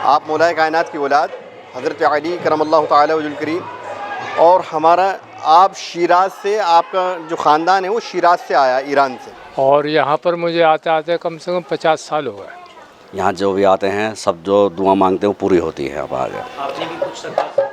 आप मौलाए कायनात की औलाद हज़रत अली करमल्लाहु ताला वजहुल करीम, और हमारा आप शिराज से, आपका जो ख़ानदान है वो शिराज से आया, ईरान से। और यहाँ पर मुझे आते आते कम से कम 50 साल हो गए। यहाँ जो भी आते हैं सब जो दुआ मांगते हैं वो पूरी होती है। अब आ गए आपने भी कुछ सरकार से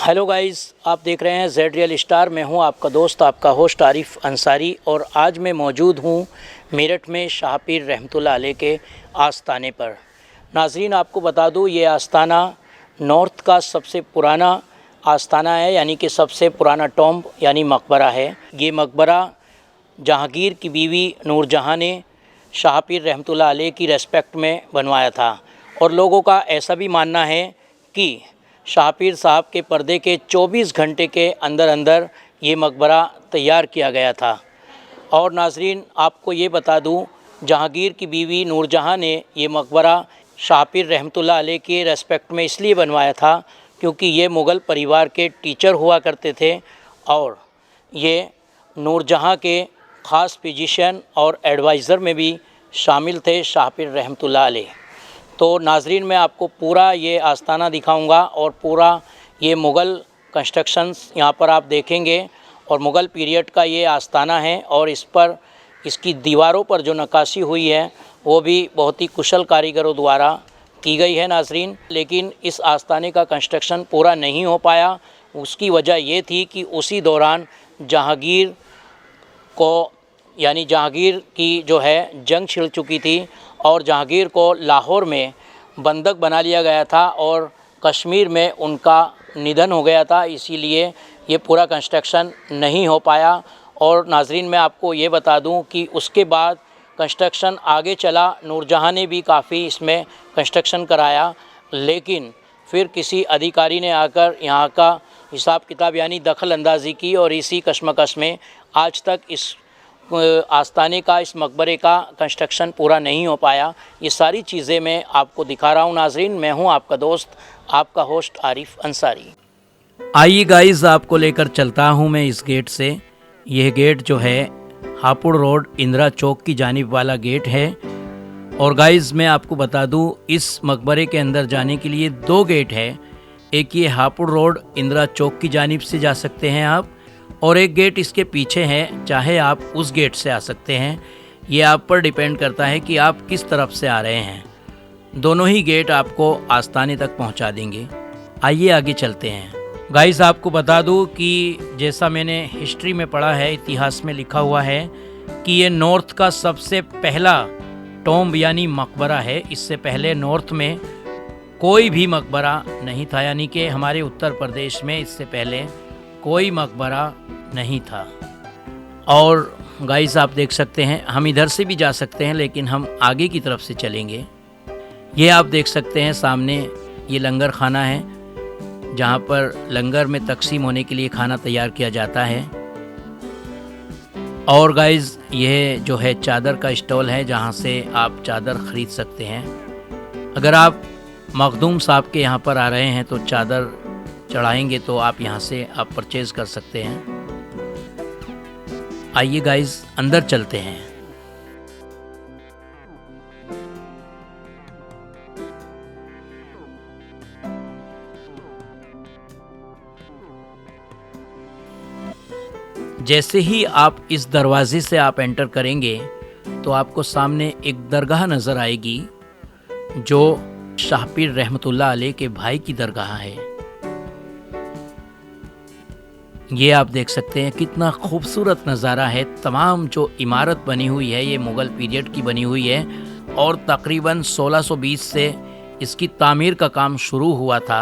हेलो गाइस, आप देख रहे हैं जेड रियल स्टार। मैं हूं आपका दोस्त, आपका होस्ट आरिफ अंसारी, और आज मैं मौजूद हूं मेरठ में शाह पीर रहमतुल्लाह अलैह के आस्ताने पर। नाजरीन, आपको बता दूं ये आस्ताना नॉर्थ का सबसे पुराना आस्ताना है, यानी कि सबसे पुराना टॉम्ब यानी मकबरा है। ये मकबरा जहांगीर की बीवी नूरजहां ने शाह पीर रहमतुल्लाह अलैह की रेस्पेक्ट में बनवाया था, और लोगों का ऐसा भी मानना है कि शाह पीर साहब के पर्दे के 24 घंटे के अंदर अंदर ये मकबरा तैयार किया गया था। और नाजरीन, आपको ये बता दूं, जहांगीर की बीवी नूरजहां ने ये मकबरा शाह पीर रहमतुल्लाह अलैह के रेस्पेक्ट में इसलिए बनवाया था क्योंकि ये मुग़ल परिवार के टीचर हुआ करते थे, और ये नूरजहां के ख़ास फिजिशियन और एडवाइज़र में भी शामिल थे शाह पीर रहमतुल्लाह अलैह। तो नाजरीन, मैं आपको पूरा ये आस्ताना दिखाऊंगा, और पूरा ये मुग़ल कंस्ट्रक्शंस यहाँ पर आप देखेंगे, और मुग़ल पीरियड का ये आस्ताना है, और इस पर इसकी दीवारों पर जो नक्काशी हुई है वो भी बहुत ही कुशल कारीगरों द्वारा की गई है नाजरीन। लेकिन इस आस्ताने का कंस्ट्रक्शन पूरा नहीं हो पाया। उसकी वजह ये थी कि उसी दौरान जहांगीर को, यानी जहांगीर की जो है जंग छिड़ चुकी थी, और जहांगीर को लाहौर में बंधक बना लिया गया था, और कश्मीर में उनका निधन हो गया था। इसीलिए ये पूरा कंस्ट्रक्शन नहीं हो पाया। और नाजरीन, मैं आपको ये बता दूं कि उसके बाद कंस्ट्रक्शन आगे चला। नूरजहां ने भी काफ़ी इसमें कंस्ट्रक्शन कराया, लेकिन फिर किसी अधिकारी ने आकर यहाँ का हिसाब किताब यानी दखल अंदाज़ी की, और इसी कशमकश में आज तक इस आस्ताने का, इस मकबरे का कंस्ट्रक्शन पूरा नहीं हो पाया। ये सारी चीज़ें मैं आपको दिखा रहा हूँ नाजरीन। मैं हूँ आपका दोस्त, आपका होस्ट आरिफ अंसारी। आइए गाइस, आपको लेकर चलता हूँ मैं इस गेट से। यह गेट जो है हापुड़ रोड इंदिरा चौक की जानिब वाला गेट है। और गाइस, मैं आपको बता दूँ, इस मकबरे के अंदर जाने के लिए 2 गेट है। एक ये हापुड़ रोड इंदिरा चौक की जानिब से जा सकते हैं आप, और एक गेट इसके पीछे है, चाहे आप उस गेट से आ सकते हैं। ये आप पर डिपेंड करता है कि आप किस तरफ से आ रहे हैं। दोनों ही गेट आपको आस्ताने तक पहुंचा देंगे। आइए आगे चलते हैं। गाइस, आपको बता दूं कि जैसा मैंने हिस्ट्री में पढ़ा है, इतिहास में लिखा हुआ है कि ये नॉर्थ का सबसे पहला टॉम्ब यानी मकबरा है। इससे पहले नॉर्थ में कोई भी मकबरा नहीं था, यानी कि हमारे उत्तर प्रदेश में इससे पहले कोई मकबरा नहीं था। और गाइस, आप देख सकते हैं, हम इधर से भी जा सकते हैं, लेकिन हम आगे की तरफ से चलेंगे। ये आप देख सकते हैं सामने, ये लंगर खाना है, जहाँ पर लंगर में तकसीम होने के लिए खाना तैयार किया जाता है। और गाइस, यह जो है चादर का स्टॉल है, जहाँ से आप चादर ख़रीद सकते हैं। अगर आप मखदूम साहब के यहाँ पर आ रहे हैं तो चादर चढ़ाएंगे तो आप यहाँ से आप परचेज़ कर सकते हैं। आइए गाइस, अंदर चलते हैं। जैसे ही आप इस दरवाजे से आप एंटर करेंगे तो आपको सामने एक दरगाह नज़र आएगी, जो शाह पीर रहमतुल्लाह अलैह के भाई की दरगाह है। ये आप देख सकते हैं कितना खूबसूरत नज़ारा है। तमाम जो इमारत बनी हुई है ये मुग़ल पीरियड की बनी हुई है, और तकरीबन 1620 से इसकी तामीर का काम शुरू हुआ था,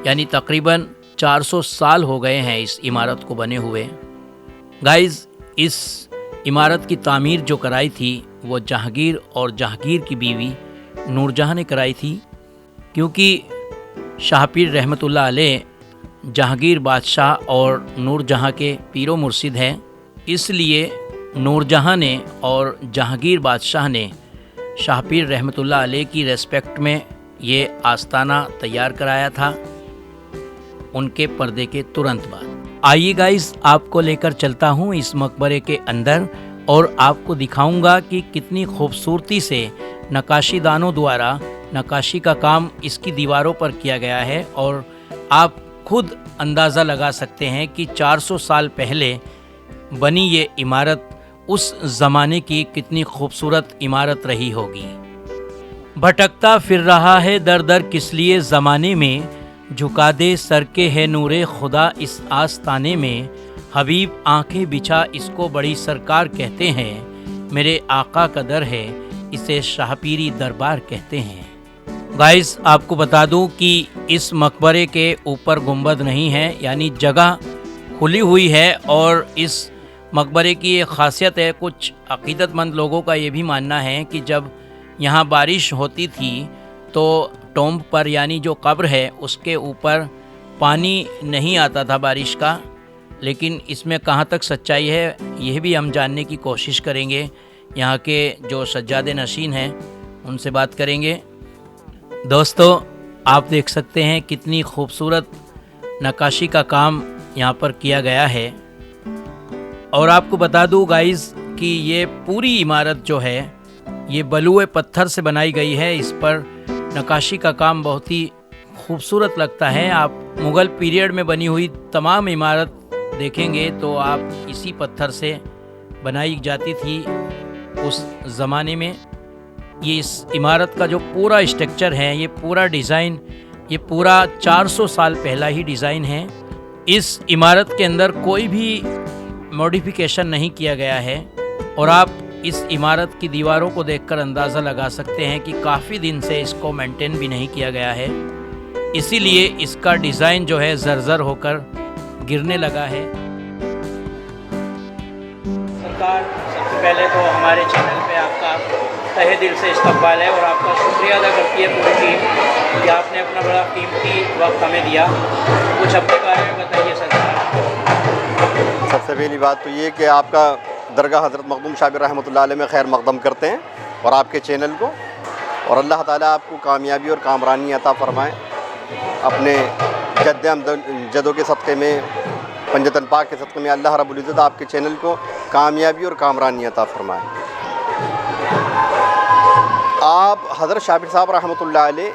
यानी तकरीबन 400 साल हो गए हैं इस इमारत को बने हुए। गाइस, इस इमारत की तामीर जो कराई थी वो जहांगीर और जहांगीर की बीवी नूरजहां ने कराई थी। क्योंकि शाहपीर रहमतुल्लाह अलैह जहांगीर बादशाह और नूरजहां के पीरो मुर्शिद हैं, इसलिए नूरजहां ने और जहांगीर बादशाह ने शाहपीर रहमतुल्लाह अलैह की रेस्पेक्ट में ये आस्ताना तैयार कराया था उनके पर्दे के तुरंत बाद। आइए गाइस, आपको लेकर चलता हूँ इस मकबरे के अंदर और आपको दिखाऊंगा कि कितनी खूबसूरती से नक्काशीदानों द्वारा नक्काशी का काम इसकी दीवारों पर किया गया है। और आप खुद अंदाज़ा लगा सकते हैं कि 400 साल पहले बनी ये इमारत उस ज़माने की कितनी खूबसूरत इमारत रही होगी। भटकता फिर रहा है दर दर किस लिए ज़माने में, झुका दे सर के है नूरे खुदा इस आस्ताने में, हबीब आंखें बिछा इसको बड़ी सरकार कहते हैं, मेरे आका का दर है इसे शाहपीरी दरबार कहते हैं। गाइस, आपको बता दूं कि इस मकबरे के ऊपर गुंबद नहीं है, यानी जगह खुली हुई है। और इस मकबरे की एक ख़ासियत है, कुछ अक़ीदतमंद लोगों का ये भी मानना है कि जब यहाँ बारिश होती थी तो टॉम्ब पर, यानी जो कब्र है उसके ऊपर पानी नहीं आता था बारिश का। लेकिन इसमें कहाँ तक सच्चाई है यह भी हम जानने की कोशिश करेंगे। यहाँ के जो सज्जादे नशीन हैं उनसे बात करेंगे। दोस्तों, आप देख सकते हैं कितनी खूबसूरत नक्काशी का काम यहाँ पर किया गया है। और आपको बता दूँ गाइस कि ये पूरी इमारत जो है ये बलुए पत्थर से बनाई गई है। इस पर नक्काशी का काम बहुत ही खूबसूरत लगता है। आप मुग़ल पीरियड में बनी हुई तमाम इमारत देखेंगे तो आप इसी पत्थर से बनाई जाती थी उस ज़माने में। ये इस इमारत का जो पूरा स्ट्रक्चर है, ये पूरा डिज़ाइन, ये पूरा 400 साल पहला ही डिज़ाइन है। इस इमारत के अंदर कोई भी मॉडिफिकेशन नहीं किया गया है। और आप इस इमारत की दीवारों को देखकर अंदाज़ा लगा सकते हैं कि काफ़ी दिन से इसको मेंटेन भी नहीं किया गया है, इसीलिए इसका डिज़ाइन जो है ज़र्ज़र होकर गिरने लगा है। सरकार, सबसे पहले तो हमारे चैनल पे आपका तहे दिल से इस्तकबाल है और आपका शुक्रिया अदा करती है पूरी टीम कि आपने अपना बड़ा कीमती वक्त हमें दिया। कुछ अपने बारे में बताइए सरकार। सबसे पहली बात तो ये कि आपका दरगाह हज़रत मखदूम शाहपीर रहमतुल्लाह अलैह में खैर मकदम करते हैं और आपके चैनल को, और अल्लाह ताला आपको कामयाबी और कामरानी अता फ़रमाए। अपने जदों के सदक़े में, पंजतन पाक के सदक़े में अल्लाह रब्बुल इज़्ज़त आपके चैनल को कामयाबी और कामरानी अता फ़रमाए। आप हज़रत शाहपीर साहब रहमतुल्लाह अलैह,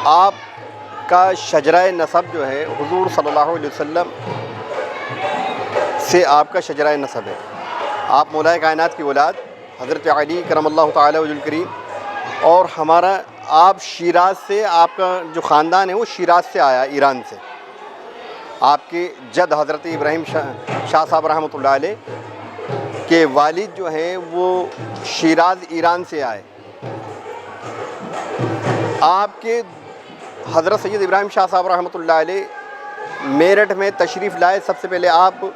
आपका शजरा नसब जो है हुज़ूर सल्लल्लाहु अलैहि वसल्लम से आपका शजरा नसब है। आप मौलाए कायनात की औलाद हज़रत अली करमल्लाहु ताला वजुल करीम, और हमारा आप शिराज़ से, आपका जो ख़ानदान है वो शिराज़ से आया, ईरान से। आपके जद हज़रत इब्राहिम शाह साहब रहमतुल्लाह अलैह के वालिद जो हैं वो शिराज़ ईरान से आए। आपके हज़रत सैयद इब्राहिम शाह साहब रहमतुल्लाह अलैह मेरठ में तशरीफ़ लाए। सबसे पहले आप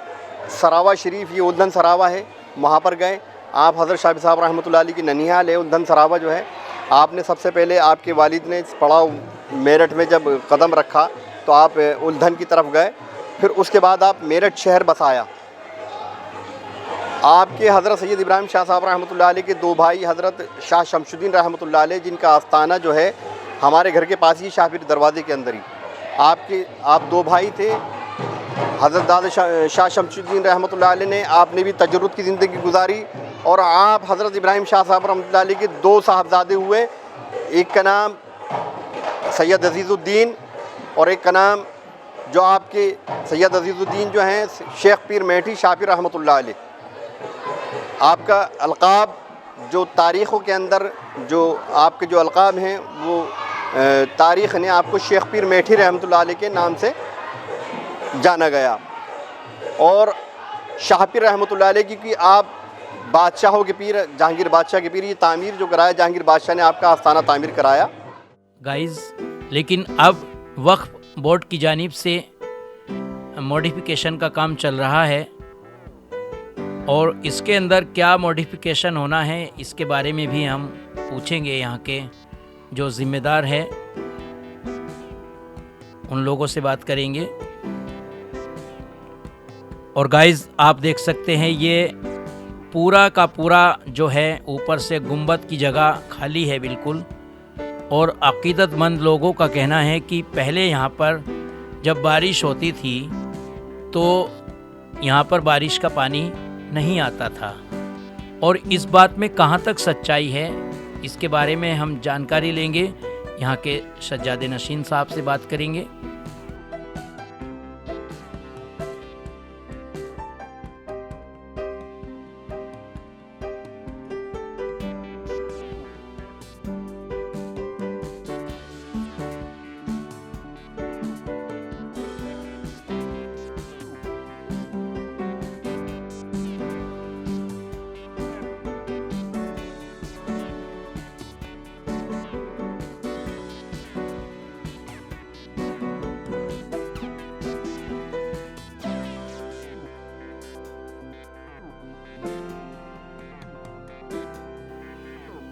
सरावा शरीफ, ये उल्धन सरावा है, वहाँ पर गए। आप हज़रत शाहपीर साहब रहमतुल्लाह अलैह की ननिहाल है उल्धन सरावा जो है। आपने सबसे पहले, आपके वालिद ने पड़ाव मेरठ में जब कदम रखा तो आप उल्धन की तरफ गए। फिर उसके बाद आप मेरठ शहर बसाया। आपके हज़रत सैयद इब्राहिम शाह साहब रहमतुल्लाह अलैह के दो भाई हज़रत शाह शमशुद्दीन रहमतुल्लाह अलैह, जिनका आस्थाना जो है हमारे घर के पास ही शाहपीर दरवाज़े के अंदर ही, आप दो भाई थे। हज़रत दादा शाह शमशुद्दीन रहमतुल्लाह अलैह ने, आपने भी तजर्रुद की ज़िंदगी गुजारी। और आप हज़रत इब्राहिम शाह साहब रहमतुल्लाह अलैह के दो साहबजादे हुए, एक का नाम सैयद अज़ीज़ुद्दीन और एक का नाम जो आपके सैयद अज़ीज़ुद्दीन जो हैं शेख पीर मेठी शाहपीर रहमतुल्लाह अलैह। आपका अलक़ाब जो तारीख़ों के अंदर जो आपके जो अलक़ाब हैं वो तारीख़ ने आपको शेख पीर मेठी रहमतुल्लाह अलैह के नाम से जाना गया। और शाहपीर रहमतुल्लाह अलैह की आप बादशाहों के पीर, जहांगीर बादशाह के पीर, ये तामीर जो कराया जहांगीर बादशाह ने आपका आस्थाना तामीर कराया। गाइस, लेकिन अब वक्फ बोर्ड की जानिब से मॉडिफिकेशन का काम चल रहा है। और इसके अंदर क्या मॉडिफिकेशन होना है इसके बारे में भी हम पूछेंगे यहाँ के जो ज़िम्मेदार है, उन लोगों से बात करेंगे। और गाइज़ आप देख सकते हैं ये पूरा का पूरा जो है ऊपर से गुंबद की जगह खाली है बिल्कुल। और अकीदतमंद लोगों का कहना है कि पहले यहाँ पर जब बारिश होती थी तो यहाँ पर बारिश का पानी नहीं आता था। और इस बात में कहाँ तक सच्चाई है इसके बारे में हम जानकारी लेंगे, यहाँ के सज्जादे नशीन साहब से बात करेंगे।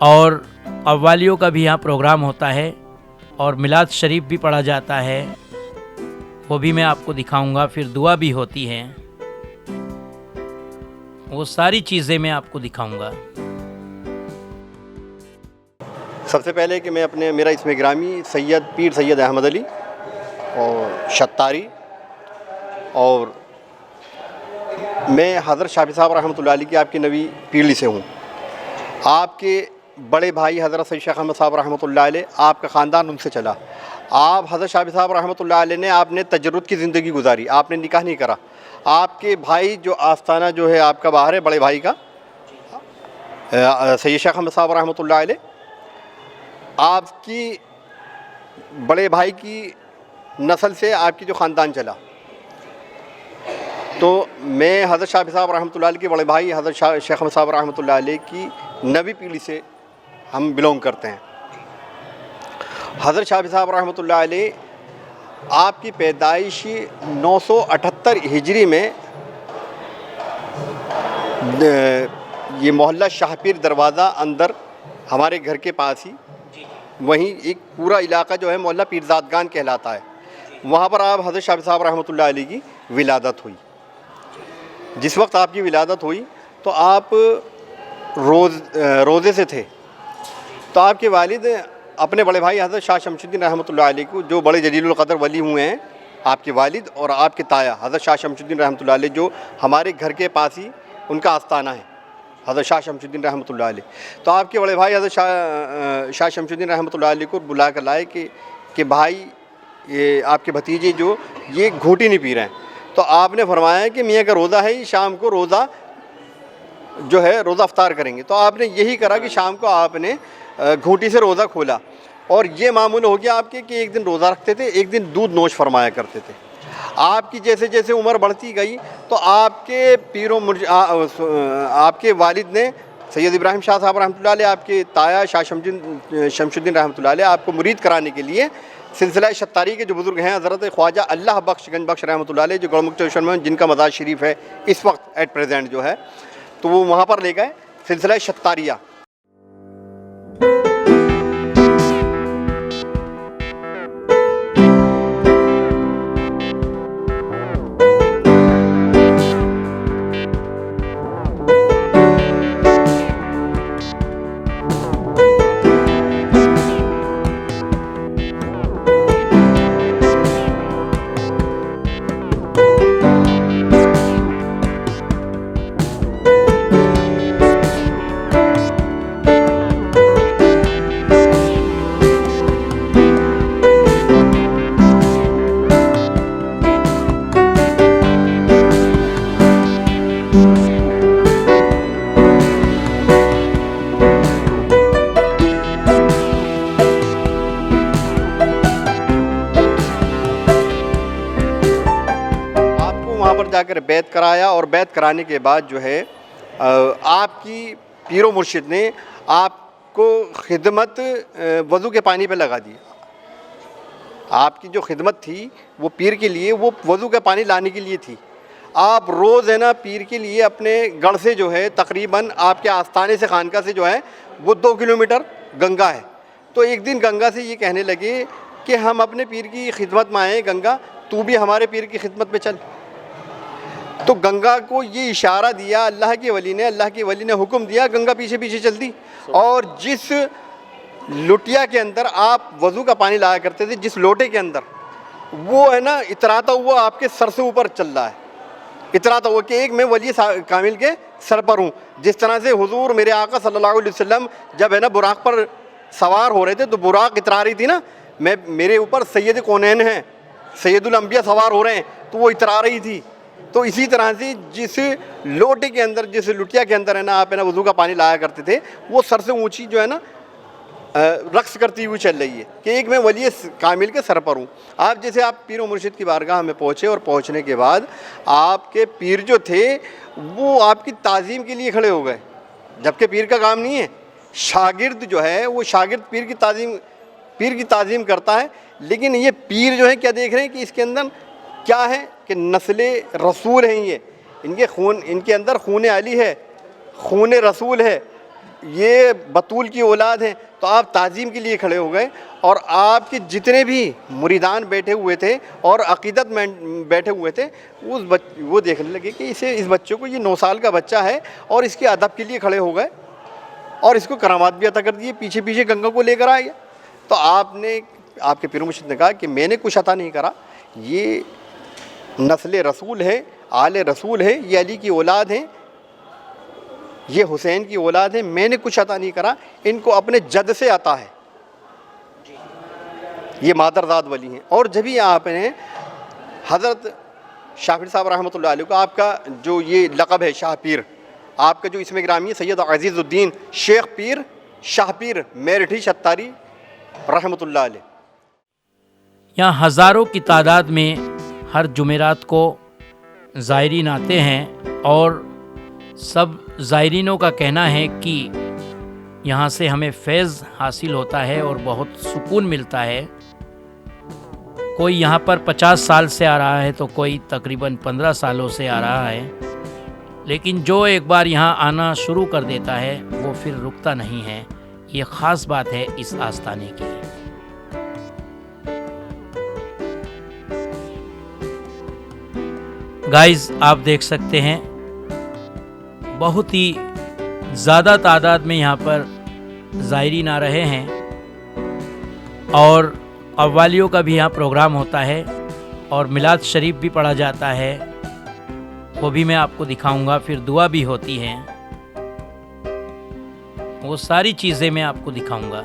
और अव्वालियों का भी यहाँ प्रोग्राम होता है और मिलाद शरीफ भी पढ़ा जाता है, वो भी मैं आपको दिखाऊंगा। फिर दुआ भी होती है, वो सारी चीज़ें मैं आपको दिखाऊंगा। सबसे पहले कि मैं मेरा इसमें ग्रामी पीर सैयद अहमद अली और शत्तारी, और मैं हज़रत शाफी साहब रहमतुल्लाह अलैह की आपकी नवी पीढ़ी से हूँ। आपके बड़े भाई हज़रत सैयद शेख अहमद साहब रहमतुल्लाह अलैह, आपका ख़ानदान उनसे चला। आप हज़रत शाफी साहब रहमतुल्लाह अलैह ने आपने तजर्रुद की ज़िंदगी गुजारी, आपने निकाह नहीं करा। आपके भाई जो आस्थाना जो है आपका बाहर है, बड़े भाई का सैयद शेख अहमद साहब रहमतुल्लाह अलैह, आपकी बड़े भाई की नस्ल से आपकी जो ख़ानदान चला। तो मैं हज़रत शाफी साहब रहमतुल्लाह अलैह के बड़े भाई हज़रत शेख अहमद साहब रहमतुल्लाह अलैह की नवी पीढ़ी से हम बिलोंग करते हैं। हज़रत शाफी साहब रहमतुल्लाह अलैह आपकी पैदाइश 978 हिजरी में ये मोहल्ला शाहपीर दरवाज़ा अंदर हमारे घर के पास ही, वहीं एक पूरा इलाका जो है मोहल्ला पीरजादगान कहलाता है, वहाँ पर आप हज़रत शाफी साहब रहमतुल्लाह अलैह की विलादत हुई। जिस वक्त आपकी विलादत हुई तो आप रोज़े से थे, तो आपके वालिद अपने बड़े भाई हज़रत शाह शमशुद्दीन रहमतुल्लाह अलैह को, जो बड़े जलीलुल क़द्र वली हुए हैं, आपके वालिद और आपके ताया हज़रत शाह शमशुद्दीन रहमतुल्लाह अलैह, जो हमारे घर के पास ही उनका आस्थाना है हज़रत शाह शमशुद्दीन रहमतुल्लाह अलैह। तो आपके बड़े भाई हज़रत शाह शमशुद्दीन रहमतुल्लाह अलैह को बुला कर लाए कि भाई ये आपके भतीजे जो ये घूंटी नहीं पी रहे हैं। तो आपने फरमाया कि मियाँ का रोज़ा है, शाम को रोज़ा जो है रोज़ा अफ्तार करेंगे। तो आपने यही करा कि शाम को आपने घूंटी से रोज़ा खोला, और ये मामूल हो गया आपके कि एक दिन रोज़ा रखते थे, एक दिन दूध नोश फरमाया करते थे। आपकी जैसे जैसे उम्र बढ़ती गई तो आपके आपके वालिद ने सैयद इब्राहिम शाह साहब रहमतुल्लाह अलैह, आपके ताया शाह शमशुद्दीन रहमतुल्लाह अलैह, आपको मुरीद कराने के लिए सिलसिला शत्तारी के जो बुज़ुर्ग हैं हज़रत ख्वाजा अल्लाह बख्श गंज बख्श रहमतुल्लाह अलैह, जो गौरमुख स्टेशन में जिनका मज़ार शरीफ है इस वक्त एट प्रेजेंट जो है, तो वो वहाँ पर ले गए सिलसिला शत्तारिया। जाकर बैत कराया, और बैत कराने के बाद जो है आपकी पीरो मुर्शिद ने आपको खिदमत वज़ू के पानी पे लगा दी। आपकी जो खिदमत थी वो पीर के लिए वो वज़ू का पानी लाने के लिए थी। आप रोज़ है ना पीर के लिए अपने गढ़ से जो है तकरीबन आपके आस्थाने से खानका से जो है वो 2 किलोमीटर गंगा है। तो एक दिन गंगा से ये कहने लगे कि हम अपने पीर की खिदमत में आए, गंगा तू भी हमारे पीर की खिदमत में चल। तो गंगा को ये इशारा दिया अल्लाह के वली ने हुक्म दिया, गंगा पीछे पीछे चल दी। और जिस लुटिया के अंदर आप वज़ू का पानी लाया करते थे, जिस लोटे के अंदर, वो है ना इतराता हुआ आपके सर से ऊपर चल रहा है, इतराता हुआ कि एक मैं वली कामिल के सर पर हूँ। जिस तरह से हुजूर मेरे आका सल्लल्लाहु अलैहि वसल्लम जब है ना बुराक पर सवार हो रहे थे तो बुराक इतरा रही थी ना, मैं मेरे ऊपर सैयद कौनैन हैं, सैयदुल अंबिया सवार हो रहे हैं, तो वो इतरा रही थी। तो इसी तरह से जिस लोटे के अंदर, जिस लुटिया के अंदर है ना आप है ना वज़ू का पानी लाया करते थे, वो सर से ऊँची जो है ना रक्स करती हुई चल रही है कि एक मैं वली कामिल के सर पर हूँ। आप जैसे आप पीर व मुर्शिद की बारगाह में पहुँचे और पहुँचने के बाद आपके पीर जो थे वो आपकी ताज़ीम के लिए खड़े हो गए, जबकि पीर का काम नहीं है। शागिर्द जो है वो शागिर्द पीर की ताज़ीम करता है। लेकिन ये पीर जो है क्या देख रहे हैं कि इसके अंदर क्या है कि नस्ल रसूल हैं, ये इनके अंदर खून अली है, खून रसूल है, ये बतूल की औलाद हैं। तो आप ताज़ीम के लिए खड़े हो गए और आपके जितने भी मुरीदान बैठे हुए थे और अक़ीदत में बैठे हुए थे वो देखने लगे कि इस बच्चे को, ये 9 साल का बच्चा है और इसके अदब के लिए खड़े हो गए और इसको करामात भी अता कर दिए, पीछे पीछे गंगा को लेकर आ गया। तो आपके पीर मुर्शिद ने कहा कि मैंने कुछ अता नहीं करा, ये नस्ल रसूल है, आले रसूल है, ये अली की औलाद हैं, ये हुसैन की औलाद है, मैंने कुछ अता नहीं करा, इनको अपने जद से अता है, ये मादरदाद वली हैं। और जब ही आपने हज़रत शाफिर साहब रहमतुल्लाह अलैह को, आपका जो ये लक़ब है शाह पीर, आपका जो इसमें ग्रामी है सैयद अज़ीज़ुद्दीन शेख पीर शाह पीर मेरठी शत्तारी रहमतुल्लाह अलैह। यहाँ हज़ारों की तादाद में हर जुमेरात को ज़ायरीन आते हैं और सब ज़ायरीनों का कहना है कि यहाँ से हमें फैज़ हासिल होता है और बहुत सुकून मिलता है। कोई यहाँ पर 50 साल से आ रहा है तो कोई तकरीबन 15 सालों से आ रहा है, लेकिन जो एक बार यहाँ आना शुरू कर देता है वो फिर रुकता नहीं है। ये ख़ास बात है इस आस्थाने की। गाइस आप देख सकते हैं बहुत ही ज़्यादा तादाद में यहाँ पर ज़ायरीन आ रहे हैं और अव्वालियों का भी यहाँ प्रोग्राम होता है और मिलाद शरीफ भी पढ़ा जाता है, वो भी मैं आपको दिखाऊंगा। फिर दुआ भी होती है, वो सारी चीज़ें मैं आपको दिखाऊंगा।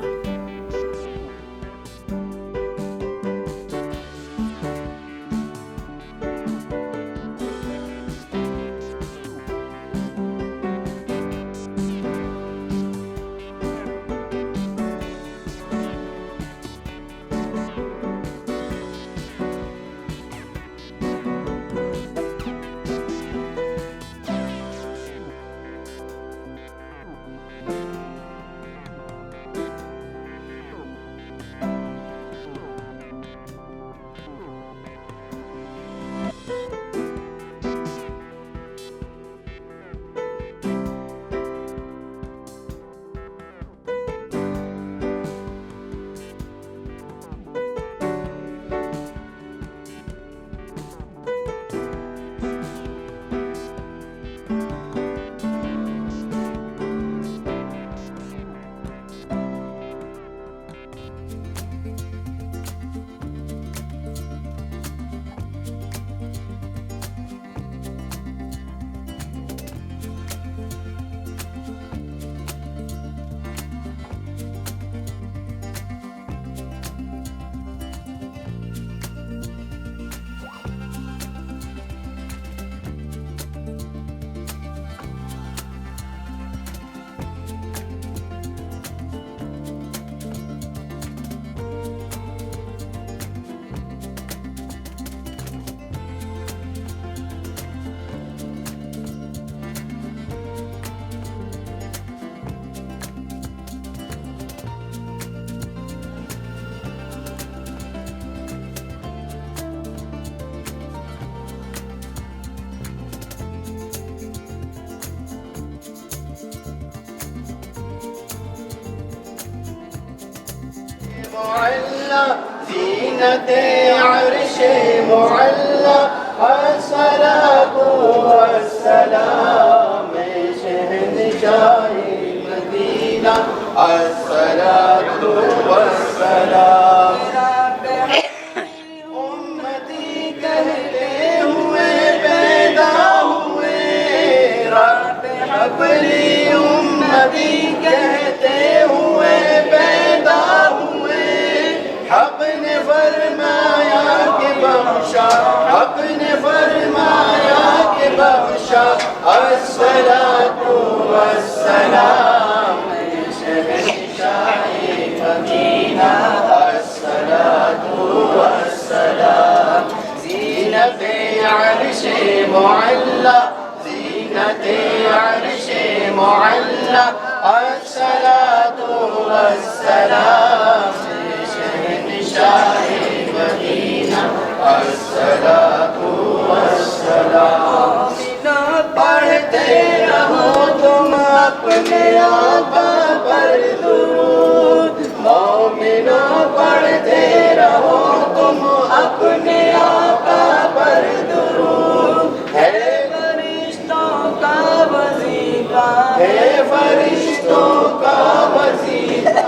मुअल्ला ज़ीनते अर्श मुअल्ला अस्सलातु वस्सलाम शहंशाहे मदीना अस्सलातु वस्सलाम उम्मती कहते हुए पैदा हुए रब हबली उम्मती कहते हुए पैदा हुए हक ने फरमाया कि बख्शा हक ने फरमाया कि बख्शा अस्सलातु वस्सलाम शहंशाहे मदीना अस्सलातु वस्सलाम ज़ीनते अर्श मुअल्ला ज़ीनते अर्श मुअल्ला अस्सलातु वस्सलाम शहंशाहे मदीना अस्सलातु वस्सलाम पढ़ते रहो तुम अपने आका पर दुरूद मोमिनो पढ़ते रहो तुम अपने आका पर दुरूद है फरिश्तों का वजीफा है फरिश्तों का वजीफा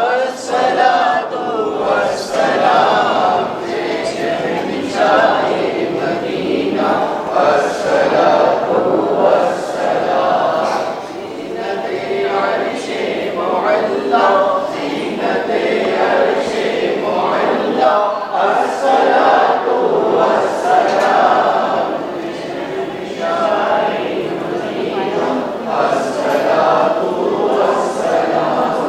अस्सलातु वस्सलाम शहंशाहे मदीना अस्सलातु वस्सलाम ज़ीनते अर्श मुअल्ला ज़ीनते अर्श मुअल्ला अस्सलातु वस्सलाम शहंशाहे मदीना अस्सलातु वस्सलाम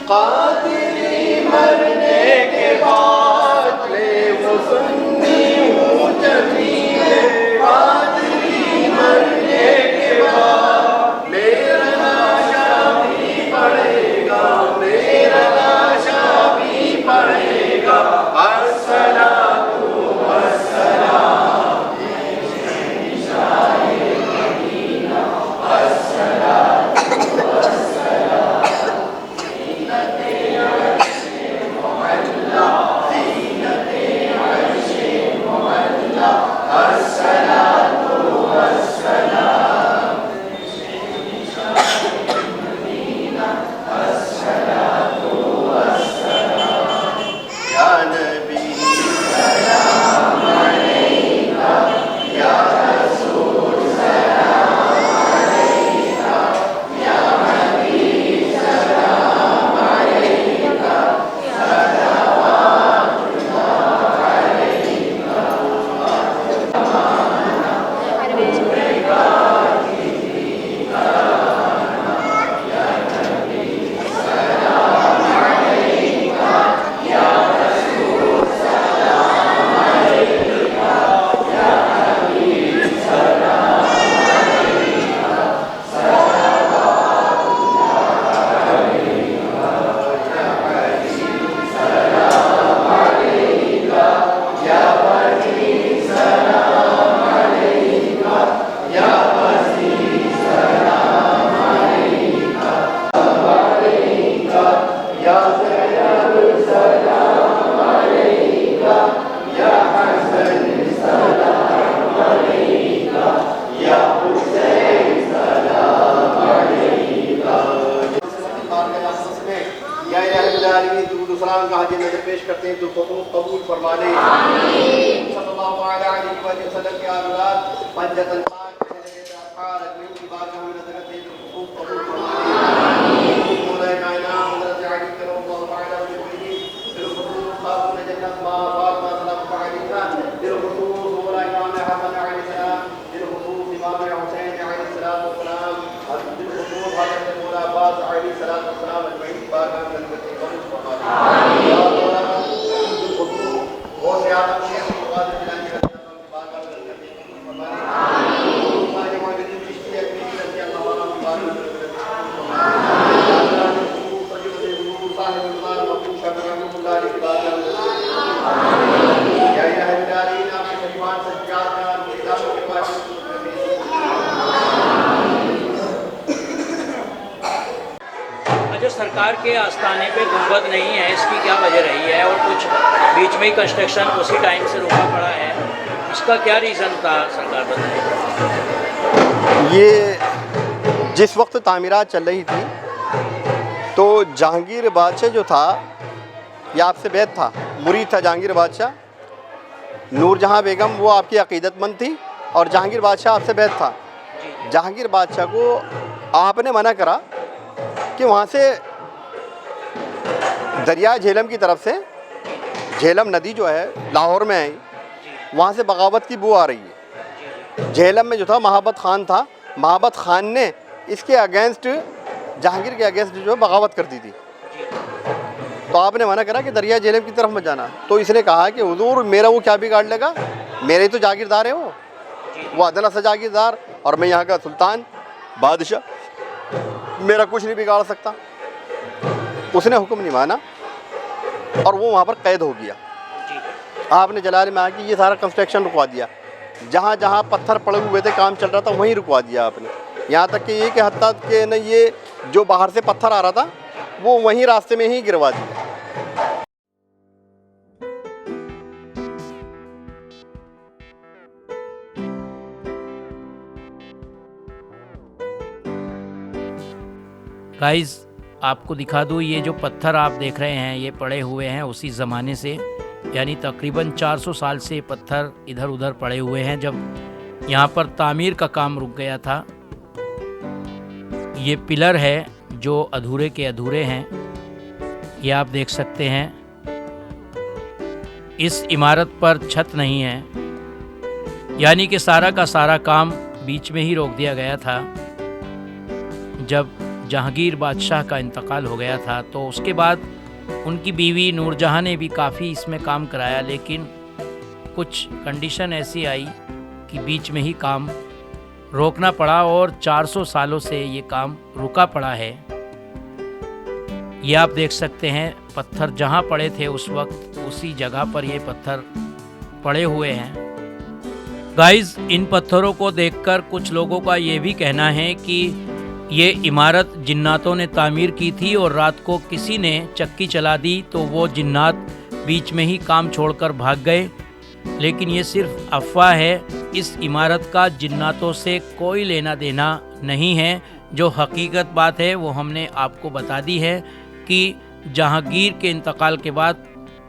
कातिली मरने के बाद ले वो सुन्नी हूँ जमीले कातिली मरने के बाद मेरा लाशा भी पड़ेगा मेरा लाशा भी पड़ेगा अस्सलातु वस्सलाम शहंशाहे मदीना अस्सलातु वस्सलाम ज़ीनते अर्श मुअल्ला ज़ीनते अर्श मुअल्ला अस्सलातु वस्सलाम शहंशाहे मदीना अस्सलातु वस्सलाम या नबी सलाम अलैका या रसूल सलाम अलैका या हबीब सलाम अलैका सलावातुल्लाह अलैका सलाम का हाजिर नजर पेश करते हैं तो कबूल फरमा ले आमीन सल्लल्लाहु अलैहि वसल्लम के औलाद पंजतन पाक पहले अतार अजमीन की बारगाह में नजर दे तो कबूल फरमा ले आमीन मौला कायनात हजरत अली करम अल्लाह तआला की दिल खुशूस खातून जन्नत मां फातिमा सल्लल्लाहु अलैहि वसल्लम दिल खुशूस मौला इमाम हसन अलैहि सलाम दिल खुशूस इमाम हुसैन अलैहि सलाम दिल खुशूस हजरत मौला अब्बास अलैहि सलाम अजमईन की बारगाह में नजर दे कबूल फरमा ले आमीन सरकार के आस्थाने पे गुंबद नहीं है, इसकी क्या वजह रही है? और कुछ बीच में ही कंस्ट्रक्शन उसी टाइम से रुका पड़ा है, इसका क्या रीज़न था? सरकार बताए। ये जिस वक्त तामीरात चल रही थी तो जहांगीर बादशाह जो था ये आपसे बैद था, मुरीद था जहांगीर बादशाह। नूरजहां बेगम वो आपकी अकीदतमंद थी और जहांगीर बादशाह आपसे बैद था। जहांगीर बादशाह को आपने मना करा कि वहाँ से दरिया झेलम की तरफ से, झेलम नदी जो है लाहौर में है, वहाँ से बगावत की बू आ रही है। झेलम में जो था महाबत खान था, महाबत खान ने इसके अगेंस्ट, जहांगीर के अगेंस्ट जो है बगावत कर दी थी। तो आपने मना करा कि दरिया झेलम की तरफ मत जाना। तो इसने कहा कि हुजूर मेरा वो क्या बिगाड़ लेगा, मेरे तो जागीरदार है वो अदना सा जागीरदार, और मैं यहाँ का सुल्तान बादशाह, मेरा कुछ नहीं बिगाड़ सकता। उसने हुक्म नहीं माना और वो वहाँ पर कैद हो गया। आपने जलाल में आके ये सारा कंस्ट्रक्शन रुकवा दिया, जहाँ जहाँ पत्थर पड़े हुए थे, काम चल रहा था, वहीं रुकवा दिया आपने। यहाँ तक कि ये कि हद तक कि न ये जो बाहर से पत्थर आ रहा था वो वहीं रास्ते में ही गिरवा दिया। गाइस आपको दिखा दूँ, ये जो पत्थर आप देख रहे हैं ये पड़े हुए हैं उसी ज़माने से, यानी तकरीबन 400 साल से पत्थर इधर उधर पड़े हुए हैं जब यहाँ पर तामीर का काम रुक गया था। ये पिलर है जो अधूरे के अधूरे हैं, ये आप देख सकते हैं। इस इमारत पर छत नहीं है, यानी कि सारा का सारा काम बीच में ही रोक दिया गया था। जब जहांगीर बादशाह का इंतकाल हो गया था तो उसके बाद उनकी बीवी नूरजहां ने भी काफ़ी इसमें काम कराया, लेकिन कुछ कंडीशन ऐसी आई कि बीच में ही काम रोकना पड़ा और 400 सालों से ये काम रुका पड़ा है। ये आप देख सकते हैं, पत्थर जहाँ पड़े थे उस वक्त उसी जगह पर ये पत्थर पड़े हुए हैं। गाइस इन पत्थरों को देखकर कुछ लोगों का ये भी कहना है कि ये इमारत जिन्नातों ने तामीर की थी और रात को किसी ने चक्की चला दी तो वो जिन्नात बीच में ही काम छोड़कर भाग गए, लेकिन ये सिर्फ अफवाह है। इस इमारत का जिन्नातों से कोई लेना देना नहीं है। जो हकीकत बात है वो हमने आपको बता दी है कि जहांगीर के इंतकाल के बाद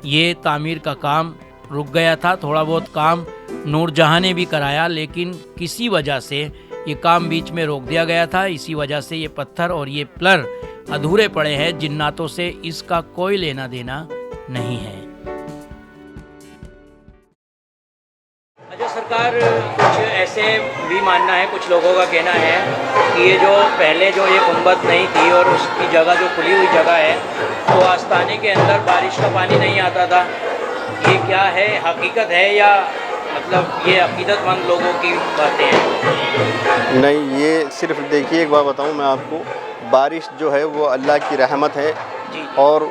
ये तामीर का काम रुक गया था। थोड़ा बहुत काम नूरजहां ने भी कराया, लेकिन किसी वजह से ये काम बीच में रोक दिया गया था। इसी वजह से ये पत्थर और ये पिलर अधूरे पड़े हैं। जिन्नातों से इसका कोई लेना देना नहीं है। अच्छा सरकार, कुछ ऐसे भी मानना है, कुछ लोगों का कहना है कि ये जो पहले जो ये गुंबद नहीं थी और उसकी जगह जो खुली हुई जगह है तो आस्थाने के अंदर बारिश का पानी नहीं आता था। ये क्या है, हकीकत है या मतलब ये अकीदतमंद लोगों की बातें हैं? नहीं, ये सिर्फ देखिए एक बात बताऊं मैं आपको, बारिश जो है वो अल्लाह की रहमत है और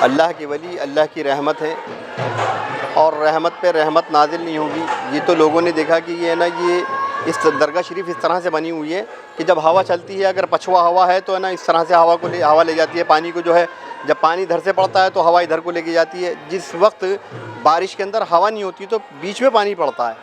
अल्लाह की वली अल्लाह की रहमत है और रहमत पे रहमत नाजिल नहीं होगी। ये तो लोगों ने देखा कि ये ना, ये इस दरगाह शरीफ इस तरह से बनी हुई है कि जब हवा चलती है, अगर पछुआ हवा है तो है ना इस तरह से हवा ले जाती है। पानी को जो है, जब पानी इधर से पड़ता है तो हवा इधर को लेके जाती है। जिस वक्त बारिश के अंदर हवा नहीं होती तो बीच में पानी पड़ता है।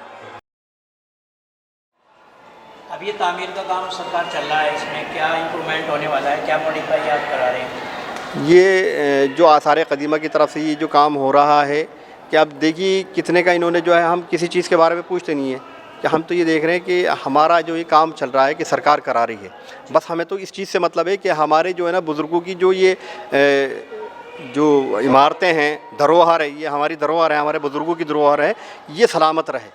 अब ये तामीर का काम सरकार चल रहा है, इसमें क्या इम्प्रूवमेंट होने वाला है, क्या मॉडिफाई आप करा रहे हैं? ये जो आसार कदीमा की तरफ से ये जो काम हो रहा है कि अब देखिए कितने का इन्होंने जो है, हम किसी चीज़ के बारे में पूछते नहीं है कि हम तो ये देख रहे हैं कि हमारा जो ये काम चल रहा है कि सरकार करा रही है। बस हमें तो इस चीज़ से मतलब है कि हमारे जो है ना बुज़ुर्गों की जो ये जो इमारतें हैं, धरोहर है, ये हमारी धरोहर है, हमारे बुज़ुर्गों की धरोहर है, ये सलामत रहे।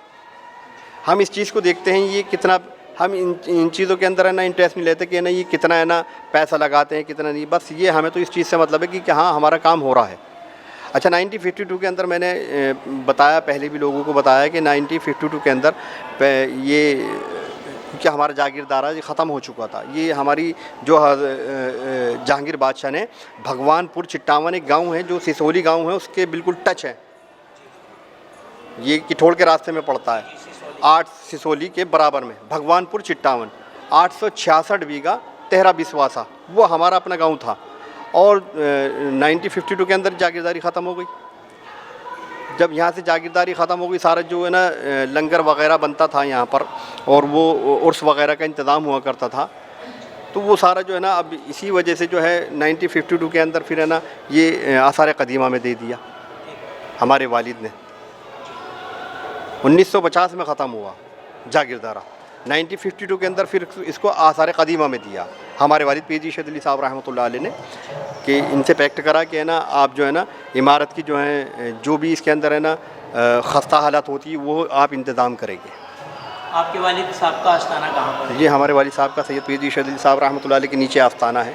हम इस चीज़ को देखते हैं, ये कितना हम इन चीज़ों के अंदर है ना इंटरेस्ट नहीं लेते कि ना ये कितना है ना पैसा लगाते हैं कितना नहीं। बस ये हमें तो इस चीज़ से मतलब है कि हाँ हमारा काम हो रहा है। अच्छा, 1952 के अंदर मैंने बताया, पहले भी लोगों को बताया कि 1952 के अंदर ये क्योंकि हमारा जागीरदारा ये ख़त्म हो चुका था। ये हमारी जो जहांगीर बादशाह ने भगवानपुर चिट्टावन एक गांव है जो सिसोली गांव है, उसके बिल्कुल टच है। ये किठोड़ के रास्ते में पड़ता है, 8 सिसोली के बराबर में भगवानपुर चिट्टावन, 866 बीघा 13 बिस्वासा, वो हमारा अपना गांव था। और 1952 के अंदर जागीरदारी ख़त्म हो गई। जब यहाँ से जागीरदारी ख़त्म हो गई, सारा जो है ना लंगर वगैरह बनता था यहाँ पर, और वो उर्स वगैरह का इंतज़ाम हुआ करता था, तो वो सारा जो है ना अब इसी वजह से जो है 1952 के अंदर फिर है ना ये आसार क़दीमा में दे दिया हमारे वालिद ने। 1950 में ख़त्म हुआ जागीरदारा, 1952 के अंदर फिर इसको आसार क़दीमा में दिया हमारे वालिद पीर इरशाद अली साहब रहमतुल्लाह अलैह ने, कि इनसे पैक्ट करा कि है ना आप जो है ना इमारत की जो है जो भी इसके अंदर है ना खस्ता हालत होती है वो आप इंतज़ाम करेंगे। आपके वालिद साहब का आस्थाना कहाँ पर है? ये हमारे वालिद साहब का सैयद पीर इरशाद अली साहब रहमतुल्लाह अलैह के नीचे आस्थाना है।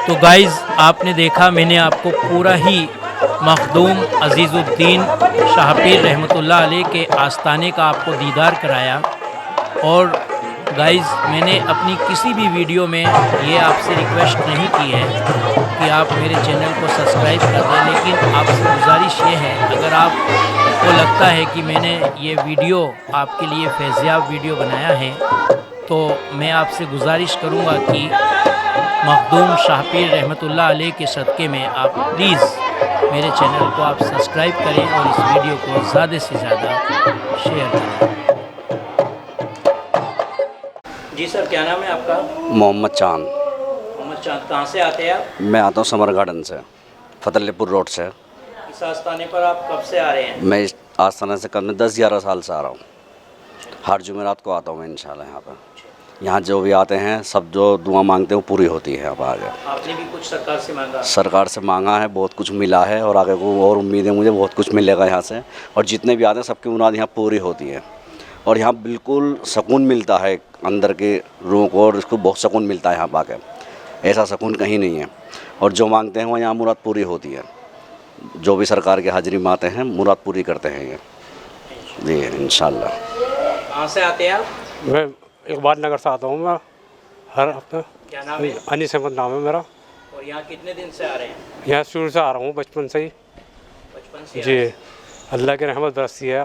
तो गाइज़ आपने देखा, मैंने आपको पूरा ही मखदूम अज़ीज़ुद्दीन शाह पीर रहमतुल्लाह अलैह के आस्थाने का आपको दीदार कराया। और गाइज़ मैंने अपनी किसी भी वीडियो में ये आपसे रिक्वेस्ट नहीं की है कि आप मेरे चैनल को सब्सक्राइब कर दें, लेकिन आपसे गुजारिश ये है, अगर आपको लगता है कि मैंने ये वीडियो आपके लिए फैज़याब वीडियो बनाया है तो मैं आपसे गुजारिश करूँगा कि मखदूम शाह पीर रहमतुल्लाह अलैह के सदक़े में आप प्लीज़ मेरे चैनल को आप सब्सक्राइब करें और इस वीडियो को ज़्यादा से ज़्यादा शेयर करें। जी सर, क्या नाम है आपका? मोहम्मद चांद। मोहम्मद चांद, कहाँ से आते हैं आप? मैं आता हूँ समर गार्डन से, फतेहपुर रोड से। इस आस्थाने पर आप कब से आ रहे हैं? मैं इस आस्थाना से कम 10-11 साल से आ रहा हूँ। हर जुमेरात को आता हूँ मैं इंशाल्लाह। यहाँ पर यहाँ जो भी आते हैं सब जो दुआ मांगते हैं वो पूरी होती है। अब आगे आपने भी कुछ सरकार से मांगा? सरकार से मांगा है, बहुत कुछ मिला है और आगे को और उम्मीद है मुझे बहुत कुछ मिलेगा यहाँ से। और जितने भी आते हैं सबकी मुराद यहाँ पूरी होती है और यहाँ बिल्कुल सुकून मिलता है अंदर के रूह को, और इसको बहुत सुकून मिलता है यहाँ पर आके। ऐसा सुकून कहीं नहीं है और जो मांगते हैं वो यहाँ मुराद पूरी होती है। जो भी सरकार के हाजिरी में आते हैं मुराद पूरी करते हैं ये जी इंशाल्लाह। कहाँ से आते हैं आप? मैं इकबाल नगर से आता हूँ। मैं हर हफ्ते। क्या नाम है? अनीस अहमद नाम है मेरा। और यहाँ कितने दिन से आ रहे हैं? यहाँ शुरू से आ रहा हूँ, बचपन से ही। बचपन से? जी, अल्लाह की रहमत बरसती है।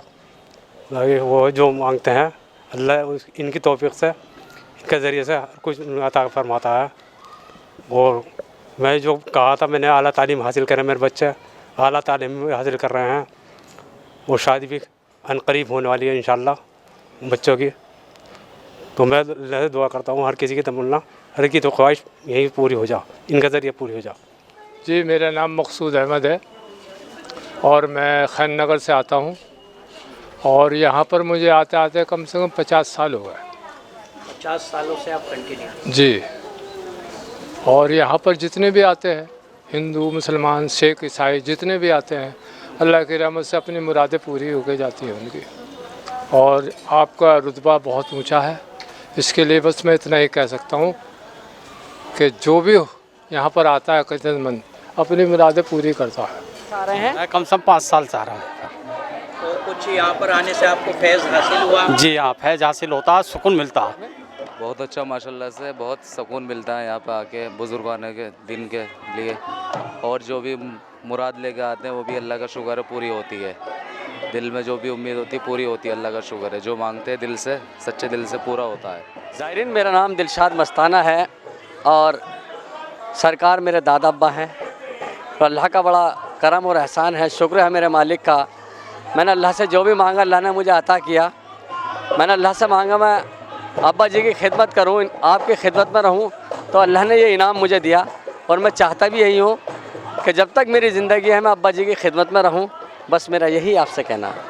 वो जो मांगते हैं अल्लाह इनकी तौफीक से, इनके ज़रिए से हर कुछ अता फरमाता है। और मैं जो कहा था, मैंने आला तालीम हासिल करें, मेरे बच्चे आला तालीम हासिल कर रहे हैं और शादी भी अनकरीब होने वाली है इंशाल्लाह बच्चों की। तो मैं अल्लाह से दुआ करता हूँ हर किसी की तमन्ना, हर की तो ख्वाहिश यही पूरी हो जा, इनके ज़रिए पूरी हो जा। जी, मेरा नाम मकसूद अहमद है और मैं खैन नगर से आता हूँ और यहाँ पर मुझे आते आते कम से कम 50 साल हो गए। 50 सालों से आप कंटिन्यू? जी, और यहाँ पर जितने भी आते हैं, हिंदू मुसलमान सिख ईसाई जितने भी आते हैं, अल्लाह की रहमत से अपनी मुरादें पूरी होके जाती हैं उनकी। और आपका रुतबा बहुत ऊंचा है, इसके लिए बस मैं इतना ही कह सकता हूँ कि जो भी यहाँ पर आता है क़दरमंद अपनी मुरादें पूरी करता है। आ रहे हैं? मैं कम से कम 5 साल से आ रहा हूँ। तो कुछ यहाँ पर आने से आपको फैज़ हासिल हुआ? जी हाँ, फैज़ हासिल होता है, सुकून मिलता है। बहुत अच्छा माशाल्लाह से, बहुत सुकून मिलता है यहाँ पे आके बुजुर्गाने के दिन के लिए। और जो भी मुराद लेके आते हैं वो भी अल्लाह का शुक्र है पूरी होती है। दिल में जो भी उम्मीद होती है पूरी होती है, अल्लाह का शुक्र है। जो मांगते हैं दिल से, सच्चे दिल से पूरा होता है। ज़ाहिरीन, मेरा नाम दिलशाद मस्ताना है और सरकार मेरे दादा अब्बा हैं। तो अल्लाह का बड़ा करम और एहसान है, शुक्र है मेरे मालिक का। मैंने अल्लाह से जो भी मांगा अल्लाह ने मुझे अता किया। मैंने अल्लाह से मांगा मैं अब्बा जी की खिदमत करूं, आपकी खिदमत में रहूं, तो अल्लाह ने ये इनाम मुझे दिया। और मैं चाहता भी यही हूं कि जब तक मेरी ज़िंदगी है मैं अब्बा जी की खिदमत में रहूं। बस मेरा यही आपसे कहना है।